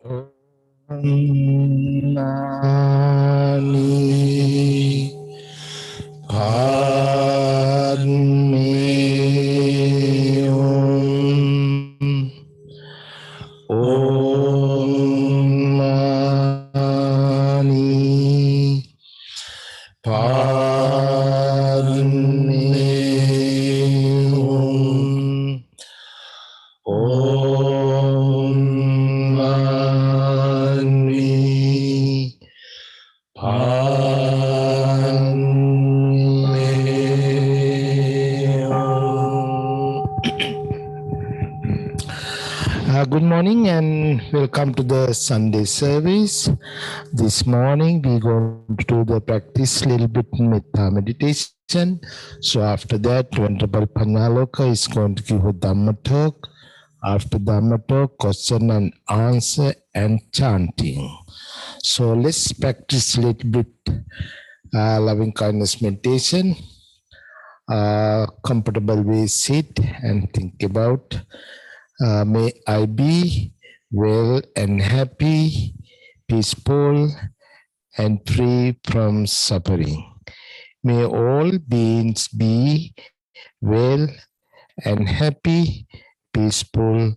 Mani Padme Om Mani Padme Om Mani Good morning and welcome to the Sunday service. This morning we're going to do the practice little bit meditation. So after that, Venerable Panyaloka is going to give a Dhamma talk. After Dhamma talk, question and answer and chanting. So let's practice a little bit loving kindness meditation. Comfortable way sit and think about may I be well and happy, peaceful and free from suffering. May all beings be well and happy, peaceful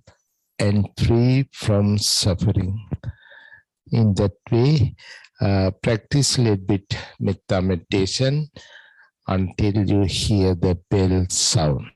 and free from suffering. In that way, practice a little bit metta meditation until you hear the bell sound.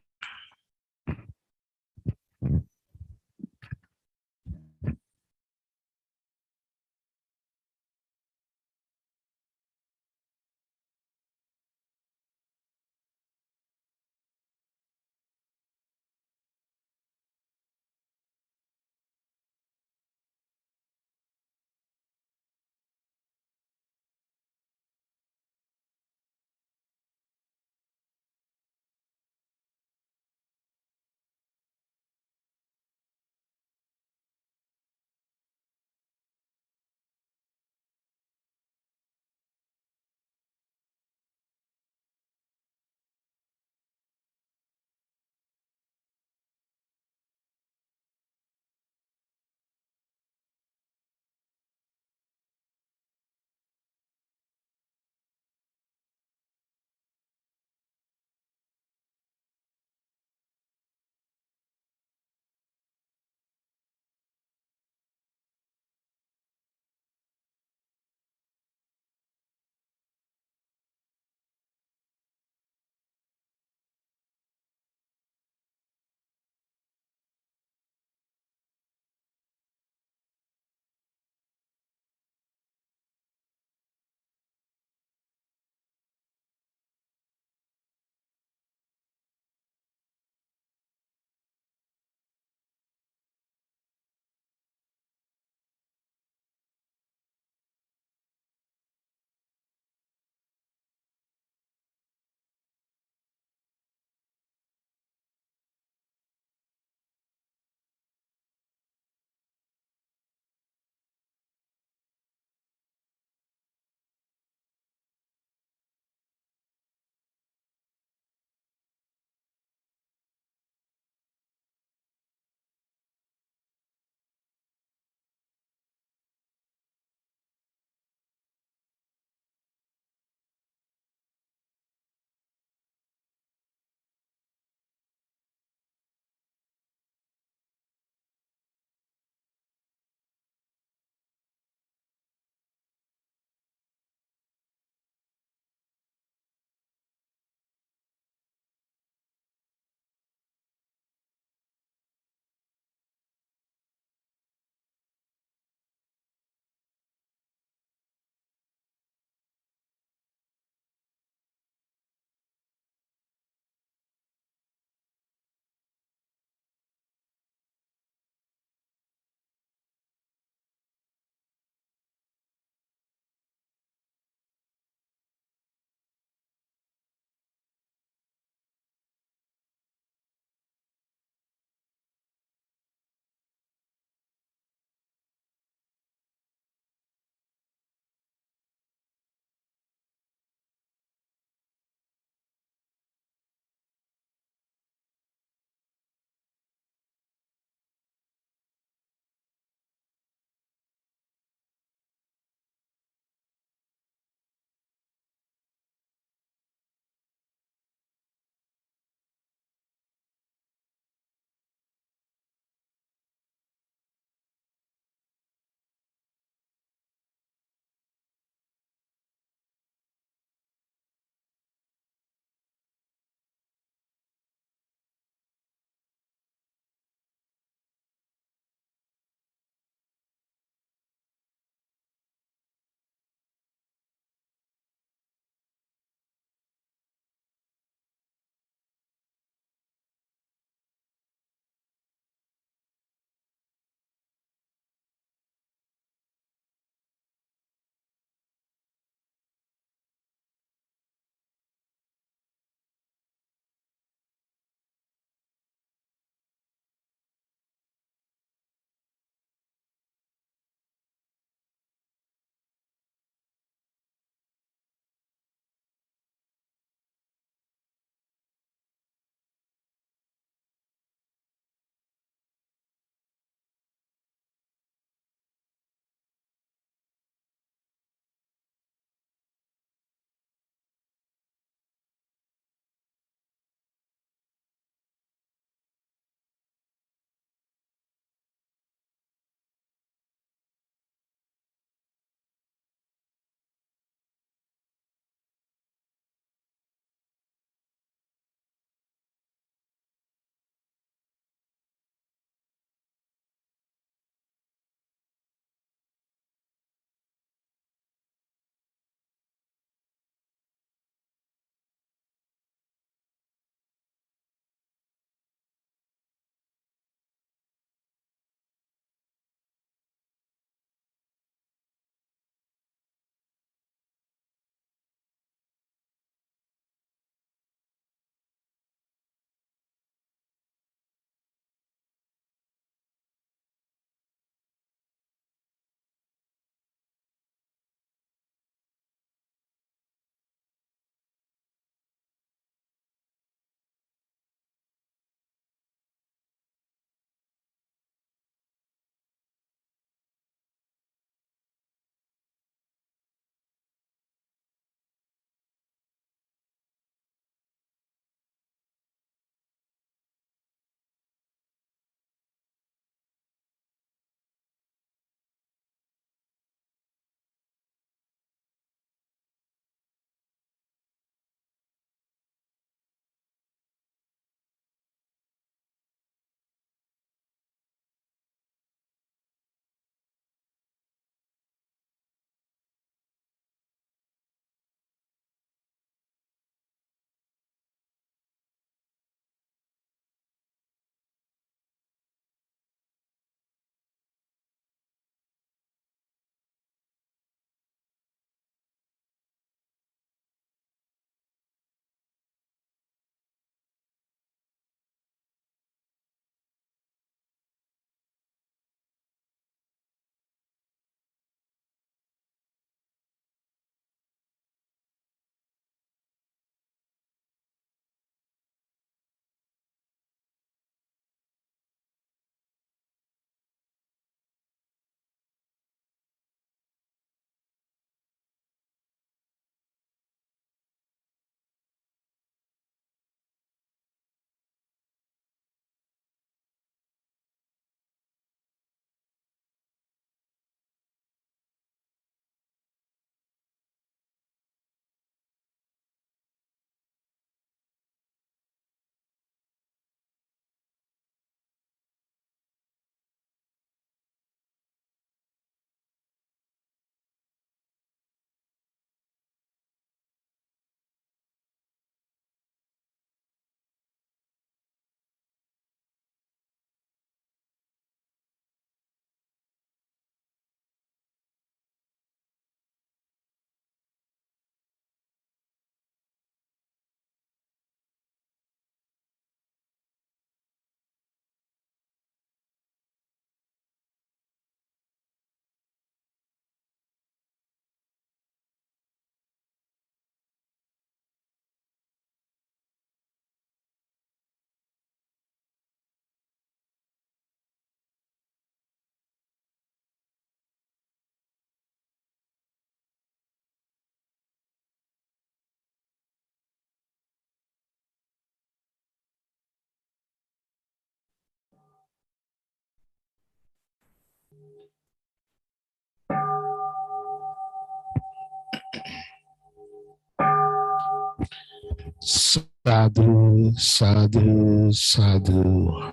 Sadhu, sadhu, sadhu.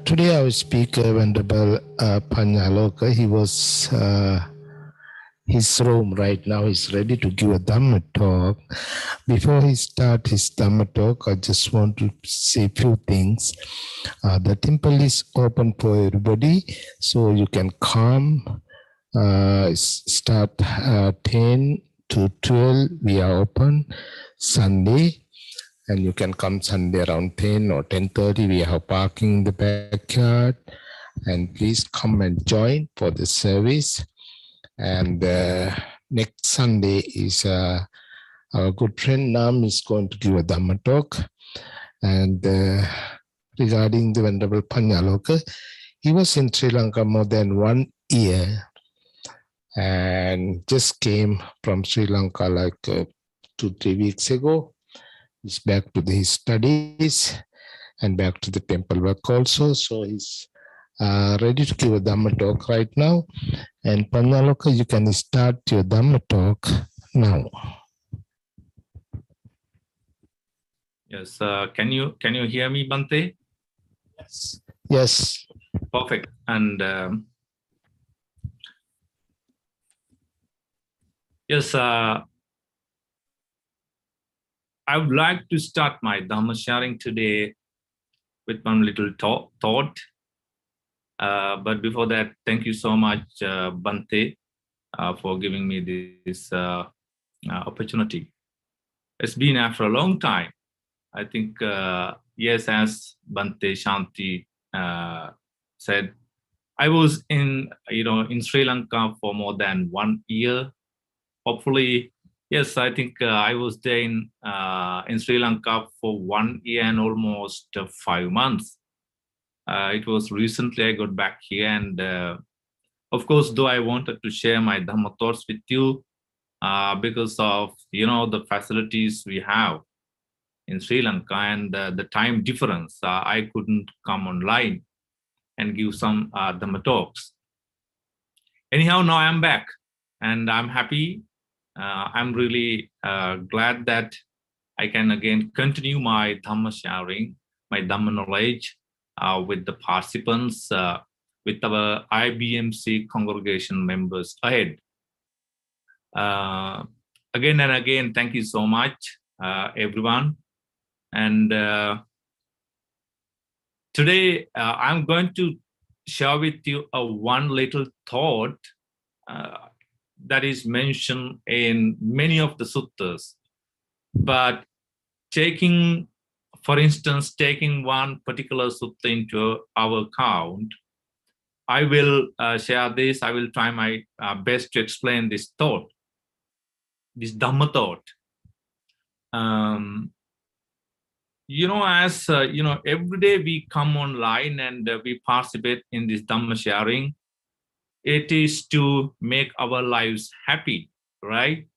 Today our speaker, Venerable Panyaloka, he was his room right now is ready to give a Dhamma talk. Before he start his Dhamma talk, I just want to say a few things. The temple is open for everybody, so you can come. Start 10 to 12. We are open Sunday, and you can come Sunday around 10 or 10:30. We have parking in the backyard, and please come and join for the service. And next Sunday is our good friend Nam is going to give a Dhamma talk. And regarding the Venerable Panyaloka, he was in Sri Lanka more than 1 year and just came from Sri Lanka like 2-3 weeks ago. He's back to his studies and back to the temple work also. So he's ready to give a Dhamma talk right now. And Panyaloka, you can start your Dhamma talk now. Yes, can you hear me, Bhante? Yes. Yes. Perfect. And yes, I would like to start my Dhamma sharing today with one little thought. But before that, thank you so much, Bhante, for giving me this opportunity. It's been after a long time. I think, yes, as Bhante Shanti said, I was in Sri Lanka for more than 1 year. Hopefully, yes, I think I was there in Sri Lanka for 1 year and almost 5 months. It was recently I got back here, and of course, though I wanted to share my Dhamma thoughts with you because of the facilities we have in Sri Lanka and the time difference, I couldn't come online and give some Dhamma talks. Anyhow, now I'm back and I'm happy. I'm really glad that I can again continue my Dhamma sharing, my Dhamma knowledge with the participants, with our IBMC congregation members ahead. Again and again, thank you so much, everyone. And today, I'm going to share with you one little thought that is mentioned in many of the suttas. But for instance, taking one particular sutta into our account, I will share this. I will try my best to explain this thought, this Dhamma thought. As every day we come online and we participate in this Dhamma sharing, it is to make our lives happy, right?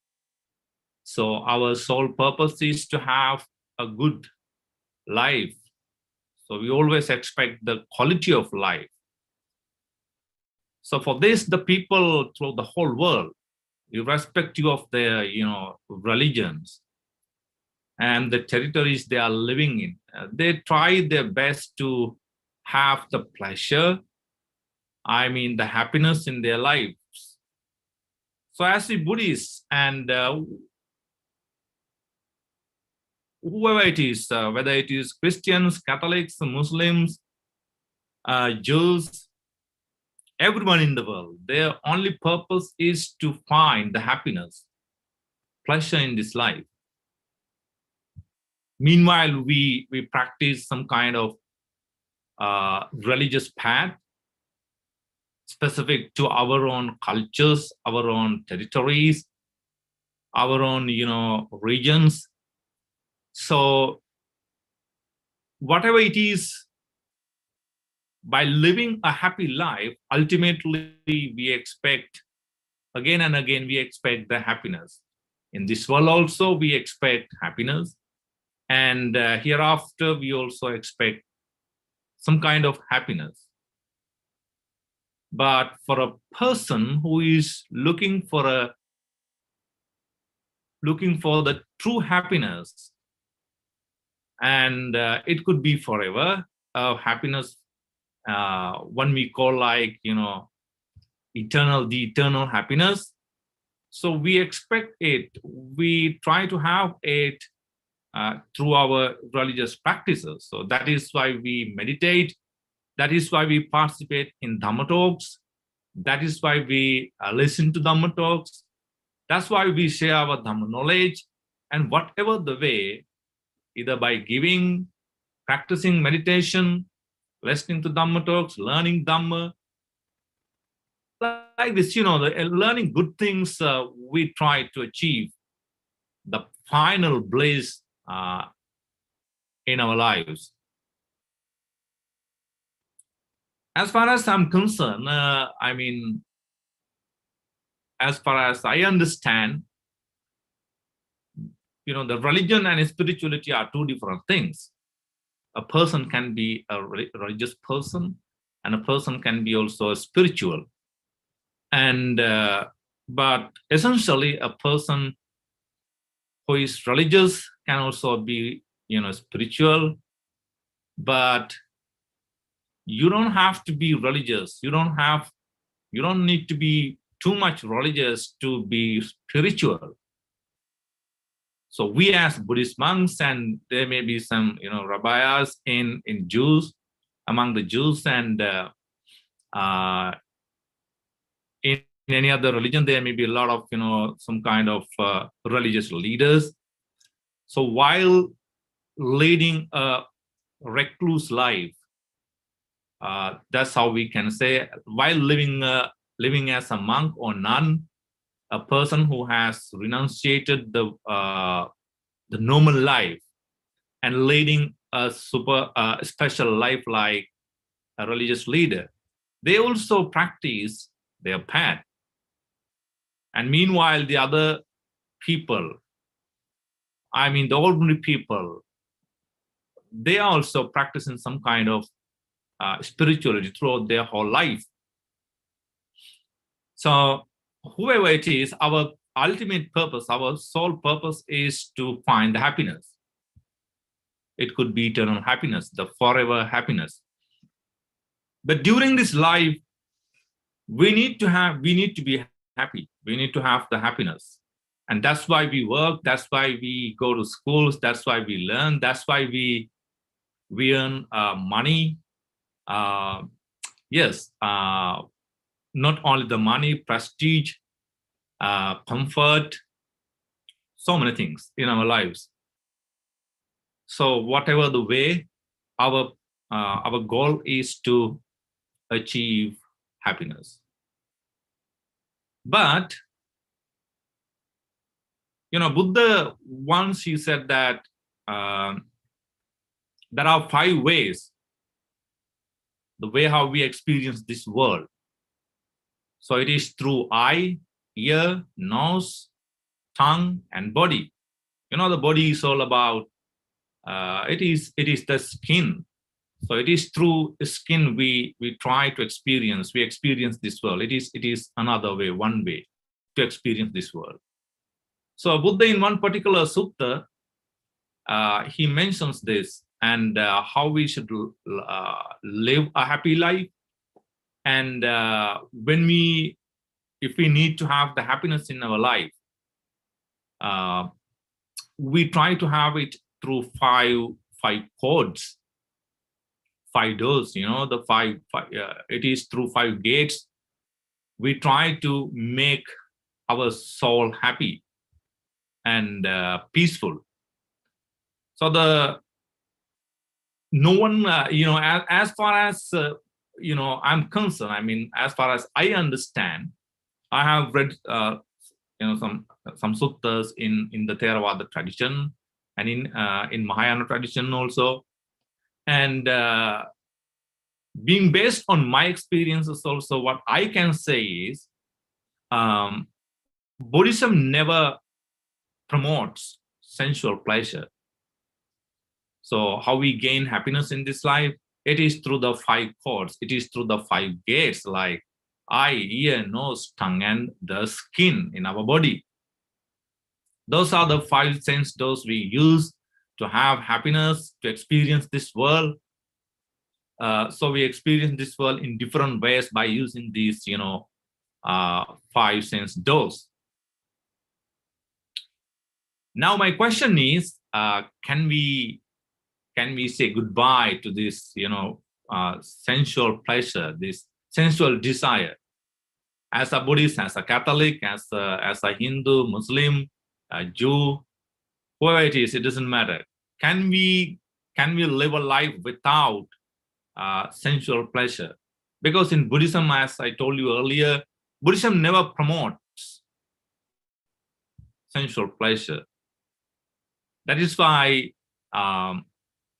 So our sole purpose is to have a good life. So we always expect the quality of life. So for this, the people throughout the whole world, irrespective of their, religions and the territories they are living in, they try their best to have the pleasure, the happiness in their lives. So as the Buddhists and whoever it is, whether it is Christians, Catholics, Muslims, Jews, everyone in the world, their only purpose is to find the happiness, pleasure in this life. Meanwhile, we practice some kind of religious path specific to our own cultures, our own territories, our own, regions. So whatever it is, by living a happy life, ultimately we expect, again and again, we expect the happiness. In this world also, we expect happiness. And hereafter, we also expect some kind of happiness. But for a person who is looking for the true happiness, and it could be forever, happiness, one we call like, the eternal happiness. So we expect it, we try to have it through our religious practices. So that is why we meditate. That is why we participate in Dhamma talks. That is why we listen to Dhamma talks. That's why we share our Dhamma knowledge. And whatever the way, either by giving, practicing meditation, listening to Dhamma talks, learning Dhamma, like this, learning good things, we try to achieve the final bliss in our lives. As far as I'm concerned, as far as I understand, the religion and spirituality are two different things. A person can be a religious person, and a person can be also a spiritual. And but essentially, a person who is religious can also be, spiritual. But you don't have to be religious. You don't need to be too much religious to be spiritual. So we as Buddhist monks, and there may be some, rabbis in Jews, among the Jews, and in any other religion, there may be a lot of, some kind of religious leaders. So while leading a recluse life, that's how we can say, while living as a monk or nun, a person who has renunciated the normal life and leading a special life like a religious leader, they also practice their path. And meanwhile, the other people, the ordinary people, they are also practicing some kind of spirituality throughout their whole life. So whoever it is, our ultimate purpose, our sole purpose is to find the happiness. It could be eternal happiness, the forever happiness. But during this life, we need to be happy. We need to have the happiness. And that's why we work. That's why we go to schools. That's why we learn. That's why we earn money. Yes, not only the money, prestige, comfort, so many things in our lives. So whatever the way, our goal is to achieve happiness. But Buddha once he said that there are 5 ways, the way how we experience this world. So it is through eye, ear, nose, tongue, and body. The body is all about, it is the skin. So it is through skin we try to experience, we experience this world. It is another way, one way to experience this world. So Buddha in one particular sutta, he mentions this, and how we should live a happy life. And if we need to have the happiness in our life, we try to have it through five codes, 5 doors, the five it is through 5 gates. We try to make our soul happy and peaceful. So no one, as far as I'm concerned, as far as I understand, I have read some suttas in the Theravada tradition and in Mahayana tradition also. And being based on my experiences also, what I can say is Buddhism never promotes sensual pleasure. So how we gain happiness in this life, it is through the 5 codes. It is through the 5 gates, like eye, ear, nose, tongue, and the skin in our body. Those are the five sense doors we use to have happiness, to experience this world. So we experience this world in different ways by using these, five sense doors. Now, my question is, can we say goodbye to this, sensual pleasure, this sensual desire? As a Buddhist, as a Catholic, as a Hindu, Muslim, a Jew, whoever it is, it doesn't matter. Can we live a life without sensual pleasure? Because in Buddhism, as I told you earlier, Buddhism never promotes sensual pleasure. That is why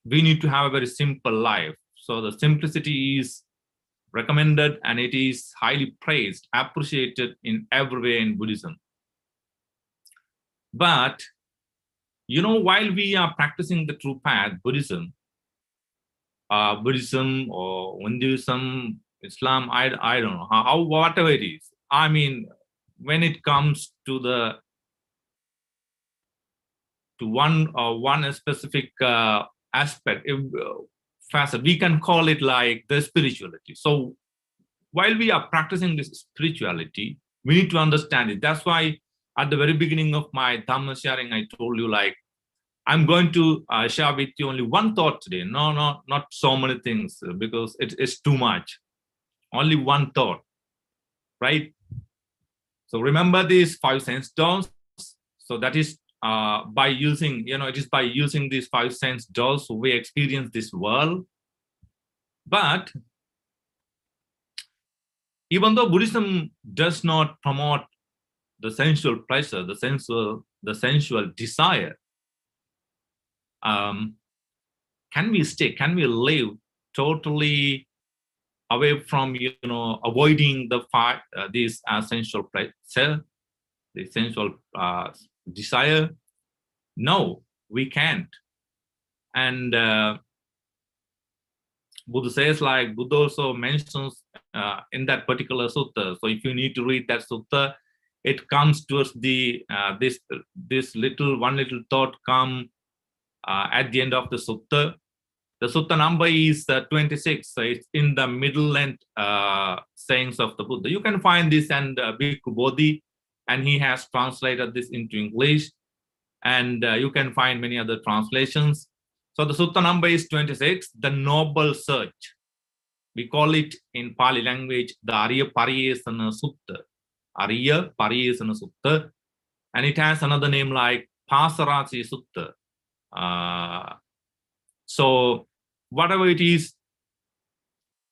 we need to have a very simple life. So the simplicity is recommended and it is highly praised, appreciated in every way in Buddhism. But, while we are practicing the true path, Buddhism or Hinduism, Islam, I don't know, how whatever it is. I mean, when it comes to one specific aspect, facet, we can call it like the spirituality. So while we are practicing this spirituality, we need to understand it. That's why at the very beginning of my Dhamma sharing, I told you, like, I'm going to share with you only one thought today. No, not so many things, because it's too much. Only one thought, right? So remember these five sense doors. So that is by using, it is by using these five sense doors we experience this world. But even though Buddhism does not promote the sensual pleasure, the sensual desire, can we live totally away from, avoiding these sensual pleasure, the sensual desire? No, we can't. And Buddha says, like, Buddha also mentions in that particular sutta. So if you need to read that sutta, it comes towards the this one little thought come at the end of the sutta. The sutta number is 26. So it's in the middle and sayings of the Buddha. You can find this and Bhikkhu Bodhi, and he has translated this into English. And you can find many other translations. So the sutta number is 26, the noble search. We call it in Pali language the Arya Pariyesana Sutta. Arya Pariyesana Sutta. And it has another name like Pasarasi Sutta. So whatever it is,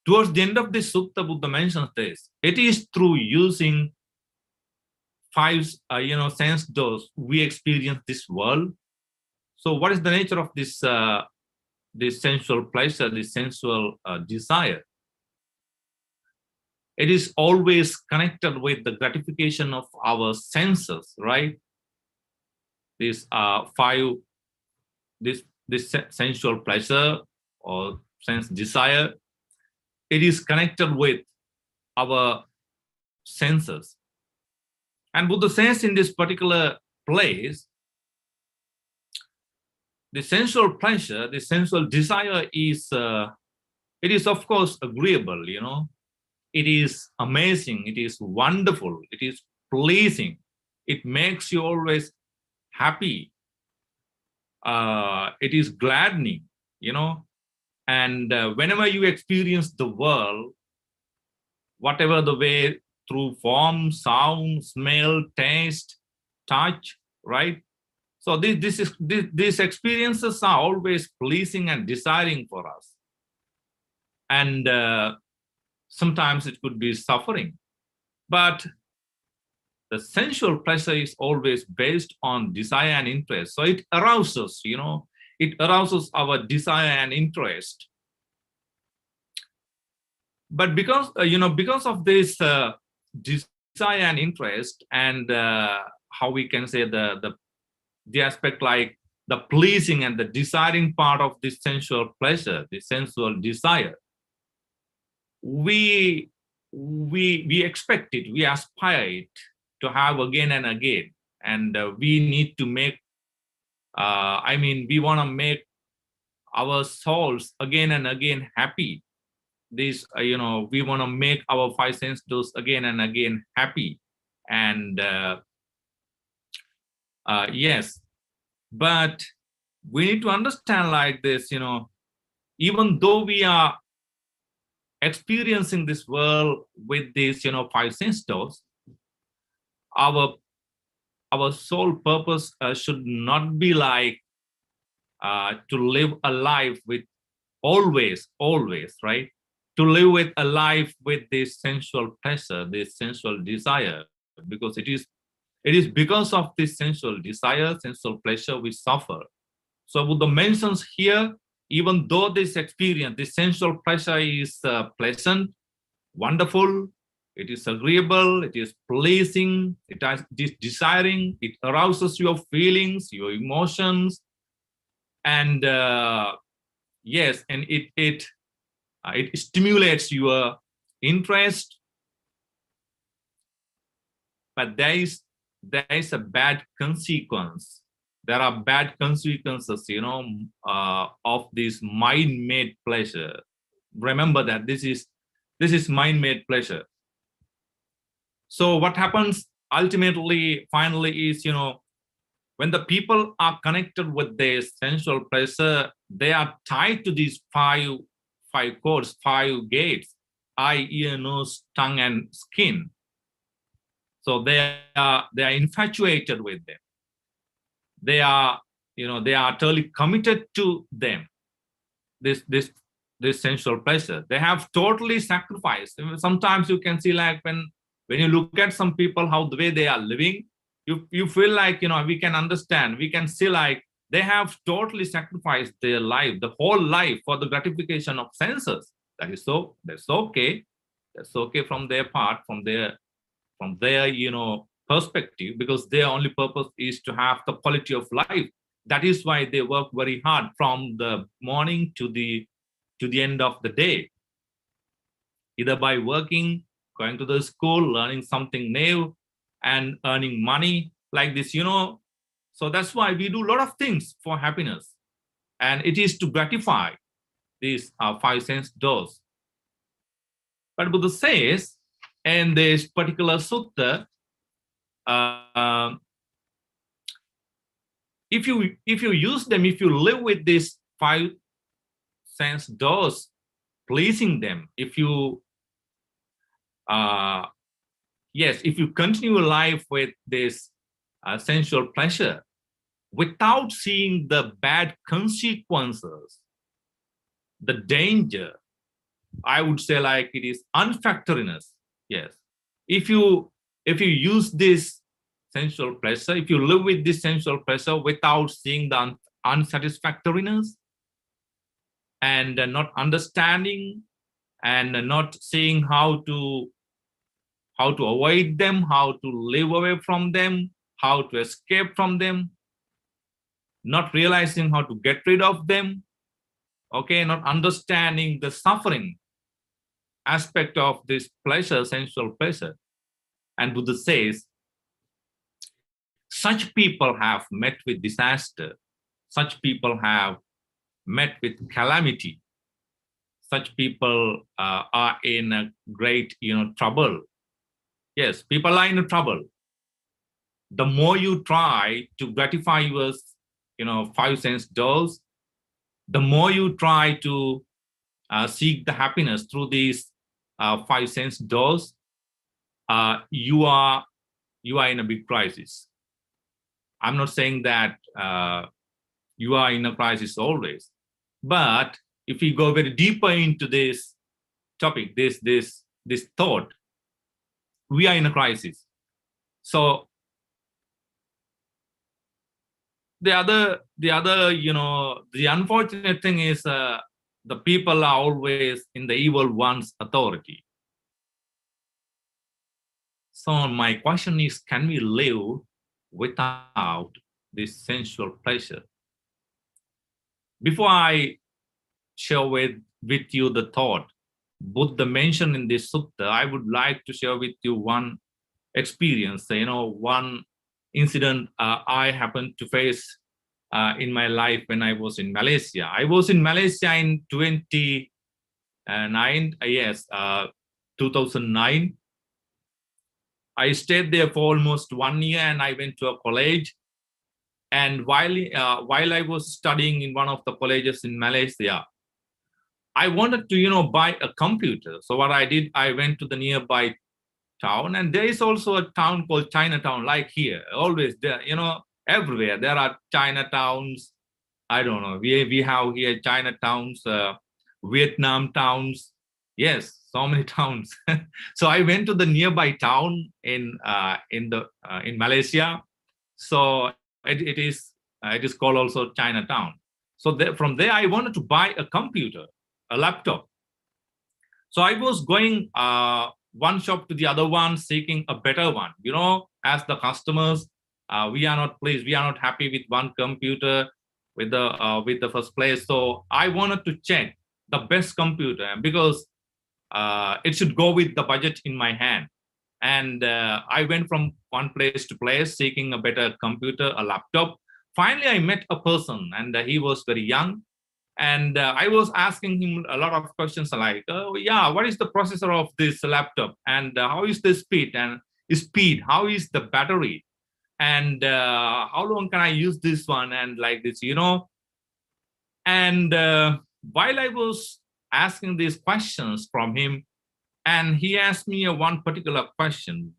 towards the end of this sutta, Buddha mentions this. It is through using five sense doors we experience this world. So what is the nature of this sensual pleasure, this sensual desire? It is always connected with the gratification of our senses, right? This this sensual pleasure or sense desire, it is connected with our senses. And Buddha says in this particular place, the sensual pleasure, the sensual desire is, it is of course agreeable, it is amazing, it is wonderful, it is pleasing, it makes you always happy, it is gladdening, and whenever you experience the world, whatever the way, through form, sound, smell, taste, touch, right? So these experiences are always pleasing and desiring for us. And sometimes it could be suffering. But the sensual pleasure is always based on desire and interest. So it arouses, it arouses our desire and interest. But because, because of this desire and interest, and how we can say the aspect like the pleasing and the desiring part of this sensual pleasure, the sensual desire, we we expect it, we aspire it to have again and again, and we need to make. We want to make our souls again and again happy. This, we want to make our five sense doors again and again happy, and yes, but we need to understand like this, even though we are experiencing this world with these, five sense doors, our sole purpose should not be like to live a life with always, right? To live with a life with this sensual pleasure, this sensual desire, because it is because of this sensual desire, sensual pleasure we suffer. So Buddha mentions here, even though this experience, this sensual pleasure is pleasant, wonderful, it is agreeable, it is pleasing, it is desiring, it arouses your feelings, your emotions, and yes, and it stimulates your interest, but there is a bad consequence. There are bad consequences, of this mind-made pleasure. Remember that this is mind-made pleasure. So what happens ultimately, finally, is, when the people are connected with their sensual pleasure, they are tied to these five cords, five gates: eye, ear, nose, tongue, and skin. So they are infatuated with them. They are totally committed to them. This sensual pleasure. They have totally sacrificed. Sometimes you can see, like, when you look at some people, how the way they are living, you feel like, we can understand, we can see, like, they have totally sacrificed their life, the whole life, for the gratification of senses. That's okay. That's okay from their part, from their perspective, because their only purpose is to have the quality of life. That is why they work very hard from the morning to the end of the day, either by working, going to the school, learning something new, and earning money like this. So that's why we do a lot of things for happiness, and it is to gratify these five sense doors. But Buddha says in this particular sutta, if you use them, if you live with these five sense doors, pleasing them, if you if you continue life with this sensual pleasure without seeing the bad consequences, the danger, I would say, like, it is unfactoriness. Yes, if you use this sensual pleasure, if you live with this sensual pleasure without seeing the unsatisfactoriness, and not understanding, and not seeing how to avoid them, how to live away from them, how to escape from them, not realizing how to get rid of them, okay, not understanding the suffering aspect of this pleasure, sensual pleasure. And Buddha says, such people have met with disaster, such people have met with calamity, such people are in a great trouble. Yes, people are in trouble. The more you try to gratify your five sense doors, the more you try to seek the happiness through these five sense doors, you are in a big crisis. I'm not saying that you are in a crisis always, but if we go very deeper into this topic, this thought, we are in a crisis. So the unfortunate thing is, the people are always in the evil one's authority. So my question is, can we live without this sensual pleasure? Before I share with you the thought, Buddha mentioned in this sutta, I would like to share with you one experience, one incident I happened to face in my life when I was in Malaysia. I was in Malaysia in 2009, yes, 2009. I stayed there for almost 1 year, and I went to a college. And while I was studying in one of the colleges in Malaysia, I wanted to, buy a computer. So what I did, I went to the nearby town, and there is also a town called Chinatown, like here. Always there, everywhere there are Chinatowns. I don't know. We have here Chinatowns, Vietnam towns. Yes, so many towns. So I went to the nearby town in Malaysia. So it is called also Chinatown. So from there I wanted to buy a computer, a laptop. So I was going one shop to the other one, seeking a better one. As the customers, we are not pleased. We are not happy with one computer with the first place. So I wanted to check the best computer because it should go with the budget in my hand. And I went from one place to place, seeking a better computer, a laptop. Finally, I met a person, and he was very young. And I was asking him a lot of questions like, oh, yeah, what is the processor of this laptop? And how is the speed? And how is the battery? And how long can I use this one? And like this, And while I was asking these questions from him, and he asked me one particular question,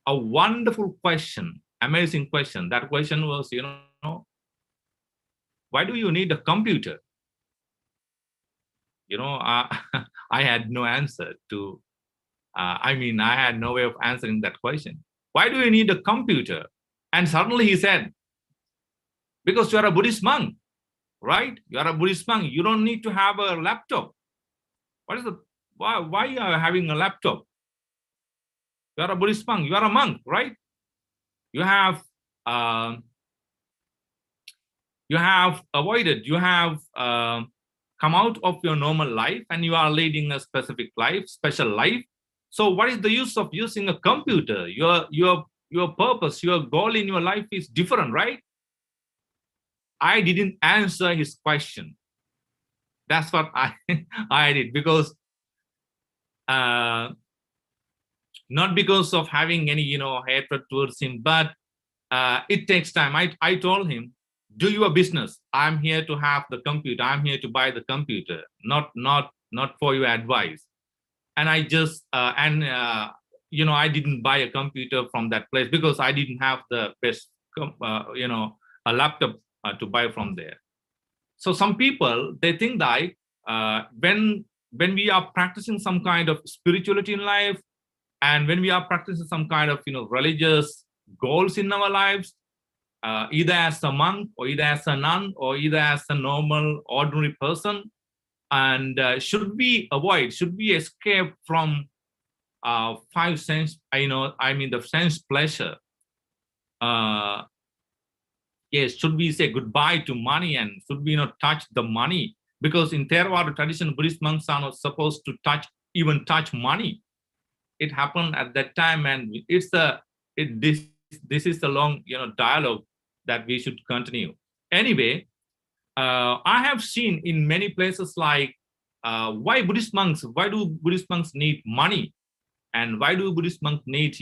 a wonderful question, amazing question. That question was, why do you need a computer? I had no answer to, I had no way of answering that question. Why do you need a computer? And suddenly he said, because you are a Buddhist monk, right? You are a Buddhist monk. You don't need to have a laptop. Why are you having a laptop? You are a Buddhist monk. You are a monk, right? You have avoided, you have come out of your normal life, and you are leading a specific life, special life. So what is the use of using a computer? Your purpose, your goal in your life is different, right? I didn't answer his question. That's what I did, because not because of having any hatred towards him, but it takes time. I told him, do your business. I'm here to have the computer. I'm here to buy the computer, not for your advice. And I just I didn't buy a computer from that place because I didn't have the best a laptop to buy from there. So some people, they think that when we are practicing some kind of spirituality in life, and when we are practicing some kind of religious goals in our lives, either as a monk or either as a nun or either as a normal ordinary person, and should we escape from five sense, the sense pleasure? Yes, should we say goodbye to money, and should we not touch the money? Because in Theravada tradition, Buddhist monks are not supposed to touch money. It happened at that time, and this is the long dialogue that we should continue. Anyway, I have seen in many places like why do Buddhist monks need money, and why do Buddhist monks need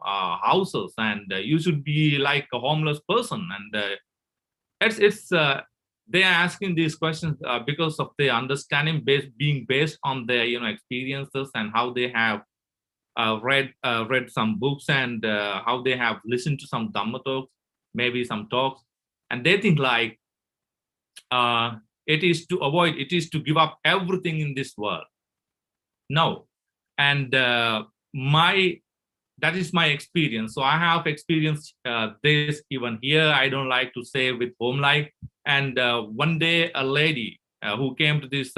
houses, and you should be like a homeless person, and it's they are asking these questions because of their understanding being based on their experiences, and how they have read some books, and how they have listened to some Dhamma talks, maybe some talks, and they think like it is to give up everything in this world. No. And that is my experience. So I have experienced this even here. I don't like to say with home life. And one day a lady who came to this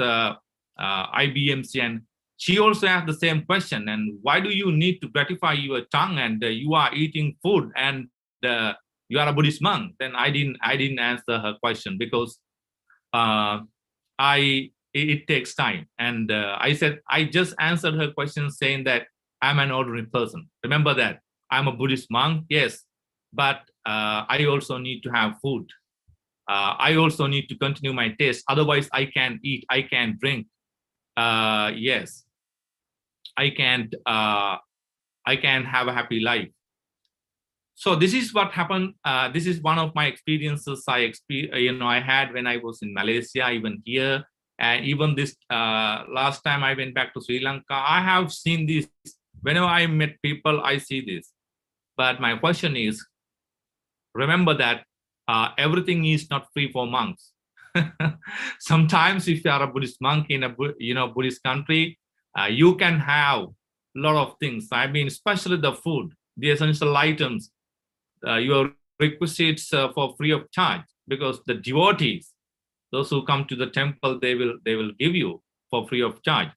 IBMC, and she also asked the same question. And why do you need to gratify your tongue, and you are eating food, and you are a Buddhist monk? Then I didn't answer her question, because I it takes time. And I said, I just answered her question saying that I'm an ordinary person. Remember that I'm a Buddhist monk, yes, but I also need to have food. I also need to continue my taste. Otherwise, I can't eat, I can't drink. Yes, I can't. I can have a happy life. So this is what happened. This is one of my experiences I had when I was in Malaysia, even here, and even this last time I went back to Sri Lanka. I have seen this. Whenever I met people, I see this. But my question is, remember that everything is not free for monks. Sometimes, if you are a Buddhist monk in a Buddhist country, you can have a lot of things. I mean, especially the food, the essential items, your requisites for free of charge, because the devotees, those who come to the temple, they will give you for free of charge.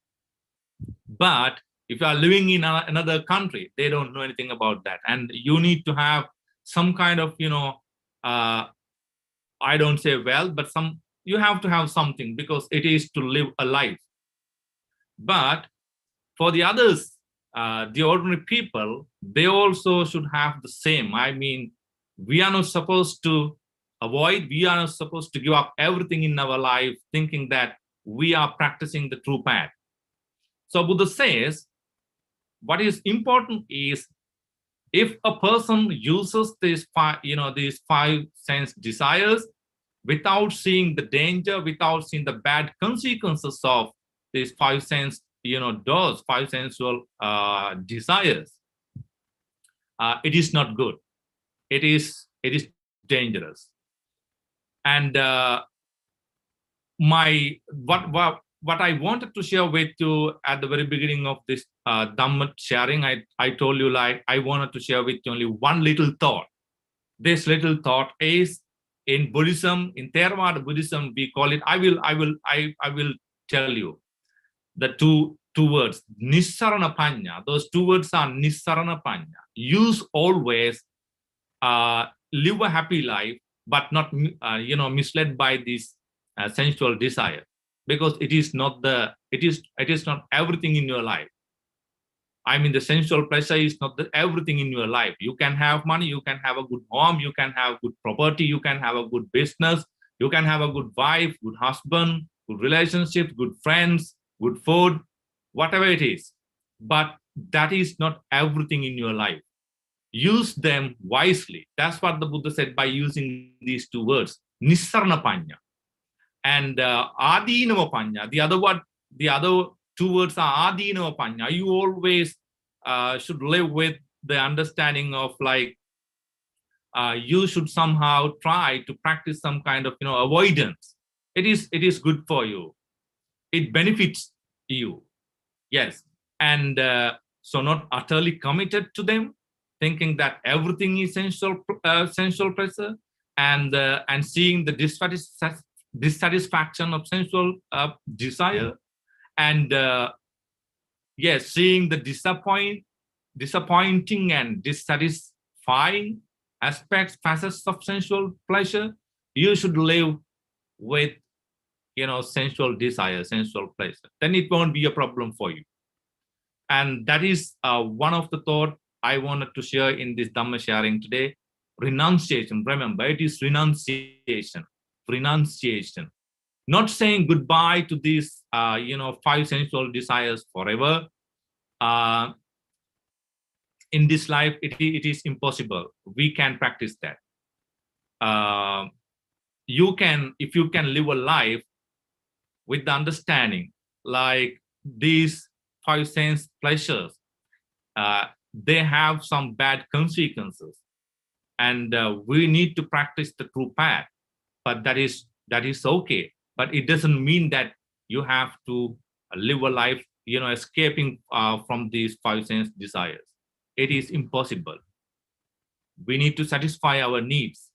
But if you are living in another country, they don't know anything about that, and you need to have some kind of I don't say wealth, but you have to have something, because it is to live a life. But for the others, the ordinary people, they also should have the same. I mean, we are not supposed to we are not supposed to give up everything in our life thinking that we are practicing the true path. So Buddha says, what is important is, if a person uses these five sense desires without seeing the danger, without seeing the bad consequences of these five sense, those five sensual desires, it is not good. It is dangerous. And what I wanted to share with you at the very beginning of this Dhamma sharing, I told you, like, I wanted to share with you only one little thought. This little thought is, in Buddhism, in Theravada Buddhism, we call it, I will tell you the two words, Nissarana Panya. Those two words are Nissarana Panya. Use always, live a happy life, but not misled by this sensual desire, because it is not everything in your life. I mean, the sensual pleasure is not everything in your life. You can have money, you can have a good home, you can have good property, you can have a good business, you can have a good wife, good husband, good relationships, good friends, good food, whatever it is. But that is not everything in your life. Use them wisely. That's what the Buddha said by using these two words, Nissarana Panya and Adinava Panya. The other two words are Adinava Panya. You always should live with the understanding of, like, you should somehow try to practice some kind of avoidance. It is good for you. It benefits you. Yes. And so not utterly committed to them, thinking that everything is sensual pleasure, and seeing the dissatisfaction of sensual desire, and yes, seeing the disappointing and dissatisfying aspects, facets of sensual pleasure. You should live with sensual desire, sensual pleasure. Then it won't be a problem for you. And that is one of the thoughts I wanted to share in this Dhamma sharing today. Renunciation. Remember, it is renunciation. Renunciation. Not saying goodbye to these, five sensual desires forever. In this life, it is impossible. We can practice that. If you can live a life with the understanding, like these five sense pleasures, they have some bad consequences, and we need to practice the true path. But that is okay. But it doesn't mean that you have to live a life, escaping from these five sense desires. It is impossible. We need to satisfy our needs,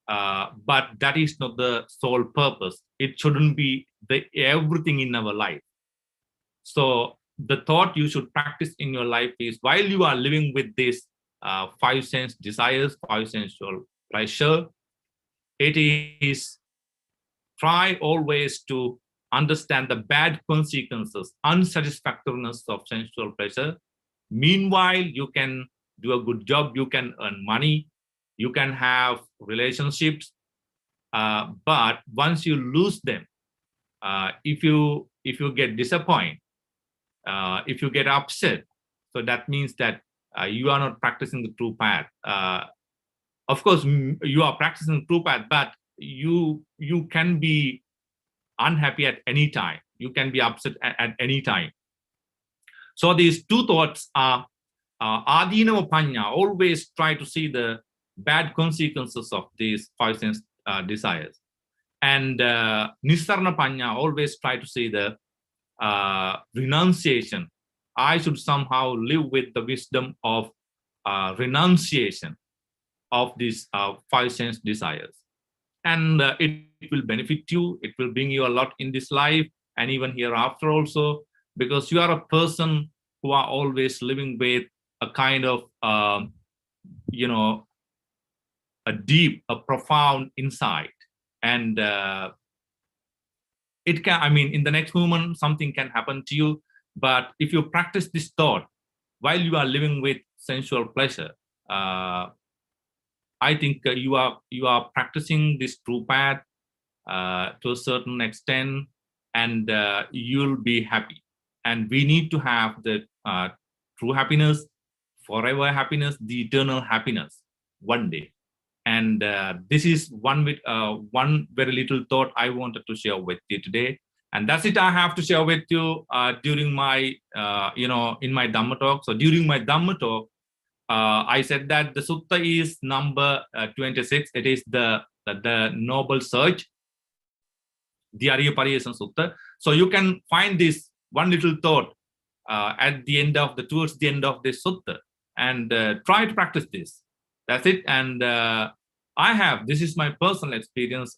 but that is not the sole purpose. It shouldn't be everything in our life. So the thought you should practice in your life is, while you are living with these five sense desires, five sensual pleasure, it is try always to understand the bad consequences, unsatisfactoriness of sensual pleasure. Meanwhile, you can do a good job, you can earn money, you can have relationships, but once you lose them, if you get disappointed, if you get upset, so that means that you are not practicing the true path. Of course, you are practicing the true path, but you can be unhappy at any time. You can be upset at any time. So these two thoughts are adinava panya. Always try to see the bad consequences of these five sense desires. And Nisarna Panya, always try to see the renunciation. I should somehow live with the wisdom of renunciation of these five sense desires. And it will benefit you. It will bring you a lot in this life and even hereafter also, because you are a person who are always living with a kind of, a deep, a profound insight. And it can, I mean, in the next moment, something can happen to you. But if you practice this thought while you are living with sensual pleasure, I think you are practicing this true path to a certain extent, and you'll be happy. And we need to have the true happiness, forever happiness, the eternal happiness one day. And this is one very little thought I wanted to share with you today. And that's it I have to share with you during my, in my Dhamma talk. So during my Dhamma talk, I said that the sutta is number 26. It is the Noble Search, the Arya Pariyesana Sutta. So you can find this one little thought towards the end of this sutta, and try to practice this. That's it. And this is my personal experience.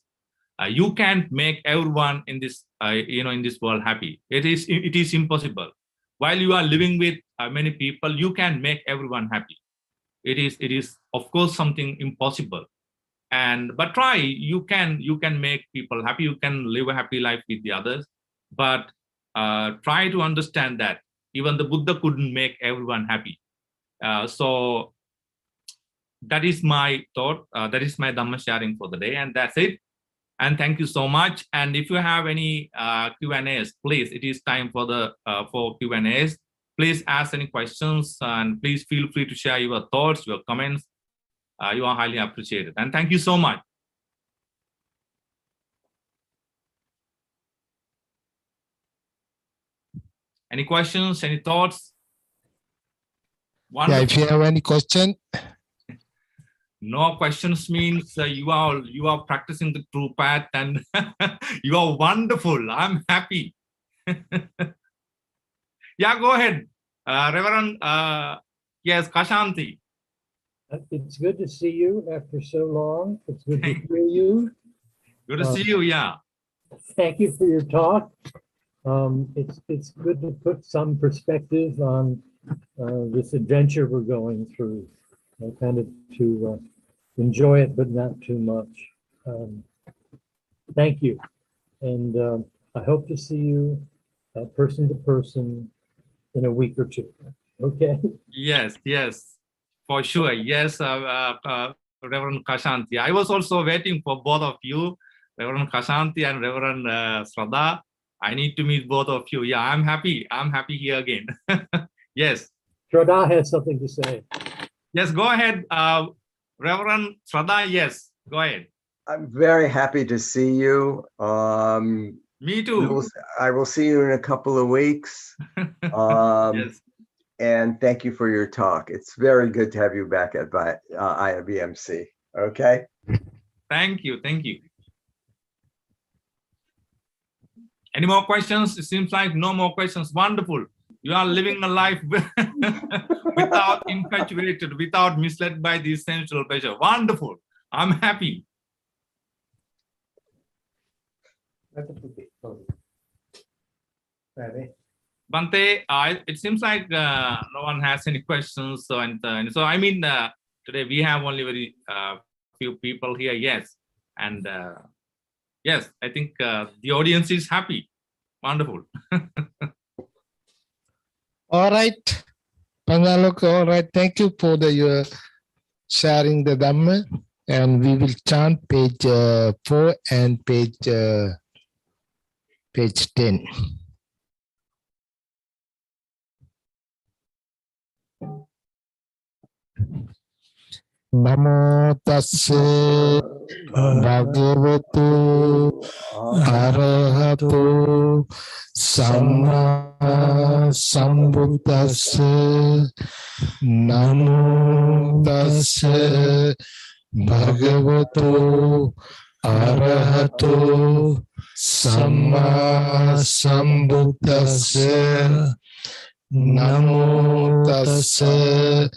You can't make everyone in this, in this world happy. It is impossible. While you are living with many people, you can make everyone happy. It is of course something impossible. But try. You can make people happy. You can live a happy life with the others. But try to understand that even the Buddha couldn't make everyone happy. So that is my thought. That is my Dhamma sharing for the day, and that's it. And thank you so much. And if you have any Q&As, please, it is time for the for Q&As. Please ask any questions, and please feel free to share your thoughts, your comments. You are highly appreciated. And thank you so much. Any questions? Any thoughts? Yeah, if you have any question. No questions means you are practicing the true path, and you are wonderful. I'm happy. Yeah, go ahead, Reverend. Yes, Kashanti. It's good to see you after so long. It's good to hear you. Good to see you. Yeah. Thank you for your talk. It's good to put some perspective on this adventure we're going through. Kind of to enjoy it, but not too much. Thank you. And I hope to see you person to person in a week or two. Okay? Yes, for sure. Yes, Reverend Kashanti. I was also waiting for both of you, Reverend Kashanti and Reverend Shraddha. I need to meet both of you. Yeah, I'm happy. I'm happy here again. Yes. Shraddha has something to say. Yes, go ahead, Reverend Shraddha. Yes, go ahead. I'm very happy to see you. Me too. I will see you in a couple of weeks. Yes. And thank you for your talk. It's very good to have you back at IBMC. Okay. Thank you. Thank you. Any more questions? It seems like no more questions. Wonderful. You are living a life without infatuated, without misled by the sensual pleasure. Wonderful. I'm happy. Bante, it seems like no one has any questions. So, so I mean, today we have only very few people here. Yes. And yes, I think the audience is happy. Wonderful. All right. Pangalok, all right. Thank you for your sharing the Dhamma. And we will chant page 4 and page 10. Namo tassa bhagavato arahato samma sambuddhassa. Namo tassa bhagavato arahato samma sambuddhassa. Namo tassa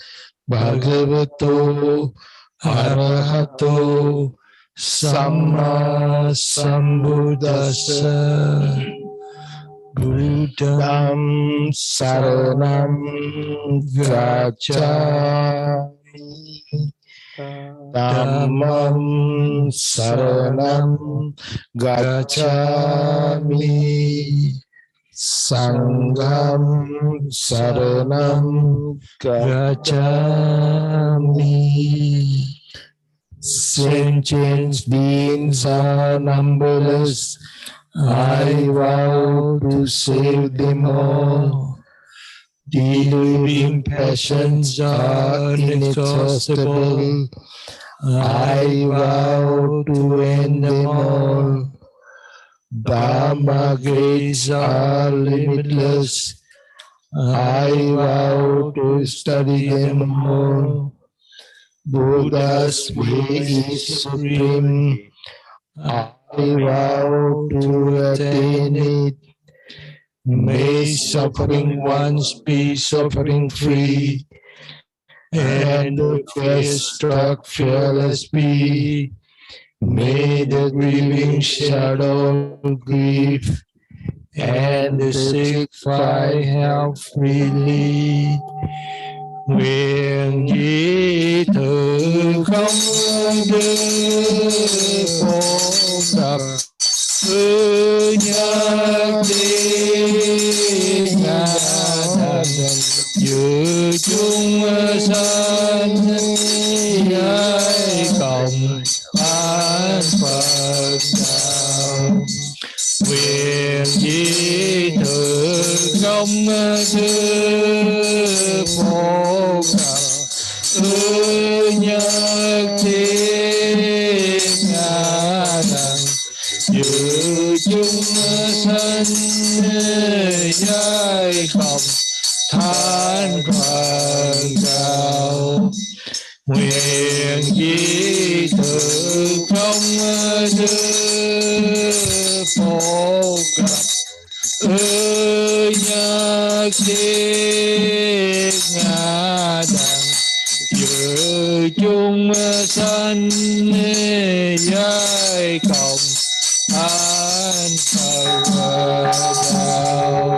bhagavato arahato samma sambuddhassa. Buddham saranam gacchami, Dhammam saranam gacchami, Sangham saranam gacchami. Sentient beings are numberless. I vow to save them all. The living passions are inexhaustible. I vow to end them all. Dhamma gates are limitless. I vow to study them all. Buddha's way is supreme. I vow to attain it. May suffering ones be suffering free, and the fear-struck fearless be. May the grieving shadow grief, and the sick fly help freely. Nguyện chỉ thực không được phổ cập nhắc đi ngã đàn dự chung sanh giới cộng an Phật đạo. Nguyện chỉ thực không được phổ cập nhất thiết ngã đàn dự chung sanh giới cộng than Phật đạo. Nguyện chỉ thực không được phổ cập nhất thiết ngã đàn dự chung sanh giới cộng an Phật đạo.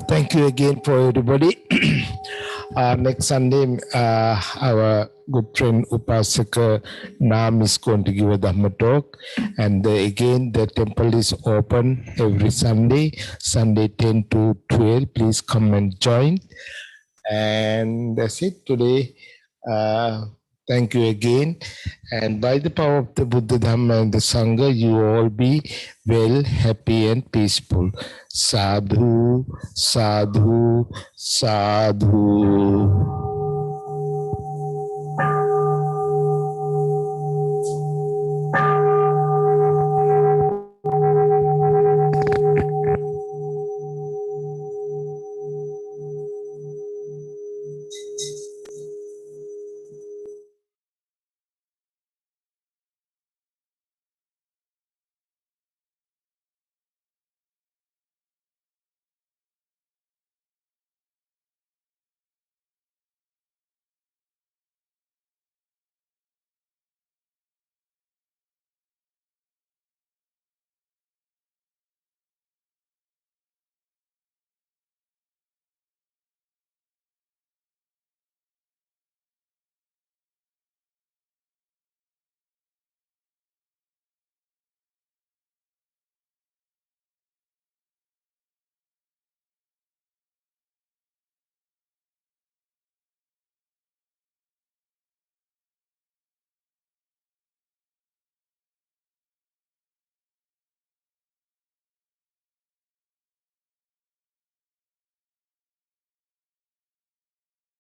Thank you again for everybody. Next Sunday, our good friend Upasaka Nam is going to give a Dhamma talk. And again, the temple is open every Sunday, Sunday 10 to 12. Please come and join. And that's it today. Thank you again. And by the power of the Buddha, Dhamma, and the Sangha, you all be well, happy, and peaceful. Sadhu, sadhu, sadhu.